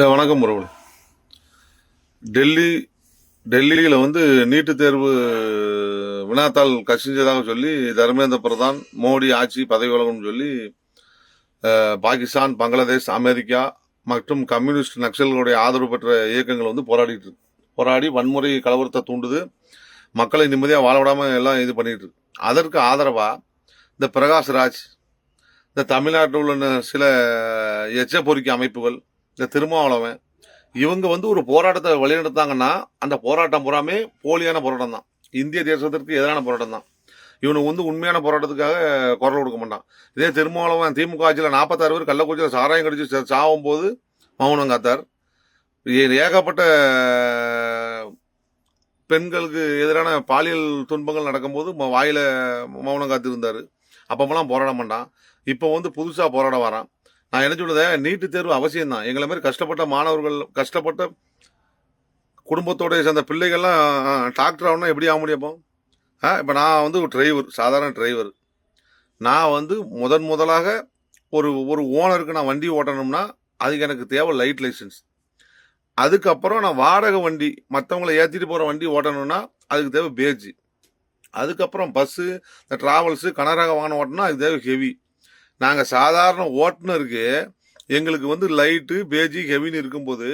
வணக்கம் உறவுகளே. டெல்லி டெல்லியில் நீட்டு தேர்வு வினாத்தாள் கசிஞ்சதாக சொல்லி தர்மேந்திர பிரதான் மோடி ஆட்சி பதவி விலகும்னு சொல்லி பாகிஸ்தான், பங்களாதேஷ், அமெரிக்கா மற்றும் கம்யூனிஸ்ட் நக்சல்களுடைய ஆதரவு பெற்ற இயக்கங்கள் போராடிட்டு இருக்கு. போராடி வன்முறை கலவரத்தை தூண்டுது. மக்களை நிம்மதியாக வாழ விடாமல் எல்லாம் இது பண்ணிட்டு இருக்கு. அதற்கு ஆதரவாக இந்த பிரகாஷ் ராஜ், இந்த தமிழ்நாட்டில் உள்ள சில எச்ச பொறிக்கை அமைப்புகள், இந்த திருமாவளவன், இவங்க ஒரு போராட்டத்தை வழிநடத்தாங்கன்னா அந்த போராட்டம் பூராமே போலியான போராட்டம் தான். இந்திய தேசத்திற்கு எதிரான போராட்டம் தான். இவனுக்கு உண்மையான போராட்டத்துக்காக குரல் கொடுக்க மாட்டான். இதே திருமாவளவன் திமுக ஆட்சியில் 46 பேர் கள்ளக்குறிச்சியில் சாராயம் கடிச்சு சாவும் போது மௌனம் காத்தார். ஏகப்பட்ட பெண்களுக்கு எதிரான பாலியல் துன்பங்கள் நடக்கும்போது வாயில மௌனம் காத்திருந்தார். அப்பமெல்லாம் போராட மாட்டான். இப்போ புதுசாக போராட வரான். நான் என்ன சொல்லுதேன், நீட்டு தேர்வு அவசியம்தான். எங்களை மாதிரி கஷ்டப்பட்ட மாணவர்கள், கஷ்டப்பட்ட குடும்பத்தோடைய சேர்ந்த பிள்ளைகள்லாம் டாக்டர் ஆகணும்னா எப்படி ஆக முடியும்? இப்போ நான் ஒரு டிரைவர், சாதாரண டிரைவர். நான் முதலாக ஒரு ஓனருக்கு நான் வண்டி ஓட்டணும்னா அதுக்கு எனக்கு தேவை லைட் லைசன்ஸ். அதுக்கப்புறம் நான் வாடகை வண்டி, மற்றவங்களை ஏற்றிட்டு போகிற வண்டி ஓட்டணும்னா அதுக்கு தேவை பேஜ். அதுக்கப்புறம் பஸ்ஸு, இந்த ட்ராவல்ஸு, கனரக வாகனம் ஓட்டணும்னா அதுக்கு தேவை ஹெவி. நாங்கள் சாதாரண ஓட்டுநருக்கு எங்களுக்கு லைட்டு, பேஜி, ஹெவின்னு இருக்கும்போது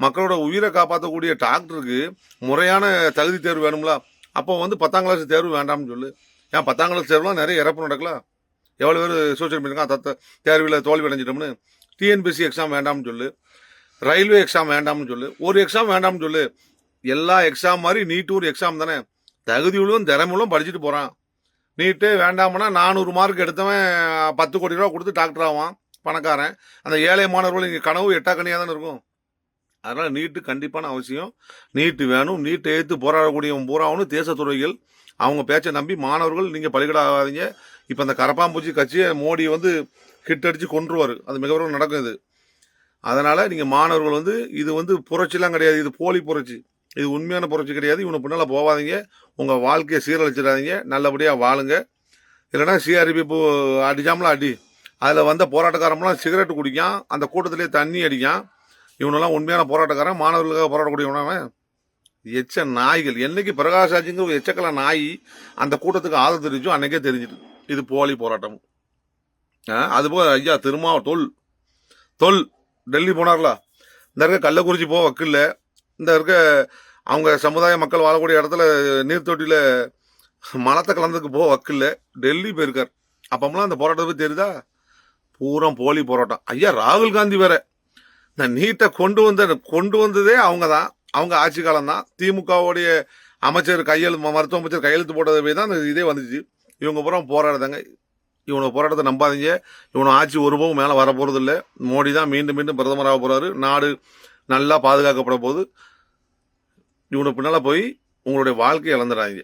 மக்களோட உயிரை காப்பாற்றக்கூடிய டாக்டருக்கு முறையான தகுதி தேர்வு வேணும்ல. அப்போ 10ஆம் கிளாஸ் தேர்வு வேண்டாம்னு சொல்லு. ஏன் 10ஆம் கிளாஸ் தேர்வுலாம் நிறைய இறப்பு நடக்கலாம். எவ்வளோ பேர் சோசியல் மீடியா தேர்வில் தோல்வி அடைஞ்சிட்டோம்னு. டிஎன்பிஎஸ்சி எக்ஸாம் வேண்டாம்னு சொல்லு, ரயில்வே எக்ஸாம் வேண்டாம்னு சொல்லு, ஒரு எக்ஸாம் வேண்டாம்னு சொல்லு. எல்லா எக்ஸாம் மாதிரி நீட்டு ஒரு எக்ஸாம் தானே. தகுதியுள்ளும் திறமையுள்ளும் படிச்சுட்டு போகிறான். நீட்டே வேண்டாம்னா 400 மார்க் எடுத்தவன் 10 கோடி ரூபா கொடுத்து டாக்டர் ஆவான், பணக்காரன். அந்த ஏழை மாணவர்கள் இங்கே கனவு எட்டாக்கனியாக தானே இருக்கும். அதனால் நீட்டு கண்டிப்பான அவசியம். நீட்டு வேணும். நீட்டை எதிர்த்து போராடக்கூடியவன் பூராவனும் தேசத்துறைகள். அவங்க பேச்சை நம்பி மாணவர்கள் நீங்கள் பலிகடா ஆகாதீங்க. இப்போ அந்த கரப்பாம்பூச்சி கட்சியை மோடி கிட்டடிச்சு கொன்றுவார். அது மிகவும் நடக்கும் இது. அதனால் நீங்கள் மாணவர்கள் இது புரட்சிலாம் கிடையாது. இது போலி புரட்சி. இது உண்மையான புரட்சி கிடையாது. இவனை பின்னால் போகாதீங்க. உங்கள் வாழ்க்கையை சீரழிச்சிடாதீங்க. நல்லபடியாக வாழுங்க. இல்லைனா சிஆர்பி அடிச்சாமலாம் அடி. அதில் வந்த போராட்டக்காரம்லாம் சிகரெட்டு குடிக்கான், அந்த கூட்டத்திலே தண்ணி அடிக்கான். இவனெல்லாம் உண்மையான போராட்டக்காரன், மாணவர்களுக்காக போராடக்கூடியவனவன். எச்ச நாய்கள். என்னைக்கு பிரகாஷ் ராஜுங்கிற ஒரு எச்சக்கல நாய் அந்த கூட்டத்துக்கு ஆதரவு தெரிஞ்சோ அன்னைக்கே தெரிஞ்சிட்டு இது போலி போராட்டம். அதுபோல் ஐயா தொல் டெல்லி போனார்ல, இந்த இருக்க கள்ளக்குறிச்சி போக வக்கில்ல, இந்த இருக்க அவங்க சமுதாய மக்கள் வாழக்கூடிய இடத்துல நீர்த்தொட்டியில் மலத்தை கலந்துக்கு போக வக்கில்ல, டெல்லி போயிருக்கார். அப்பமெல்லாம் அந்த போராட்டத்தை பற்றி தெரியுதா? பூரா போலி போராட்டம். ஐயா ராகுல் காந்தி வேற இந்த நீட்டை கொண்டு வந்ததே அவங்க தான். அவங்க ஆட்சி காலம் தான். திமுகவுடைய அமைச்சர் மருத்துவ அமைச்சர் கையெழுத்து போட்டதை தான் இதே வந்துச்சு. இவங்க பூரா போராடுதாங்க. இவனை போராட்டத்தை நம்பாதீங்க. இவனை ஆட்சி ஒருபோதும் மேலே வர போகிறது இல்லை. மோடி தான் மீண்டும் மீண்டும் பிரதமராக போகிறாரு. நாடு நல்லா பாதுகாக்கப்பட போகுது. இவனை பின்னால் போய் உங்களுடைய வாழ்க்கையை இழந்துடாதீங்க.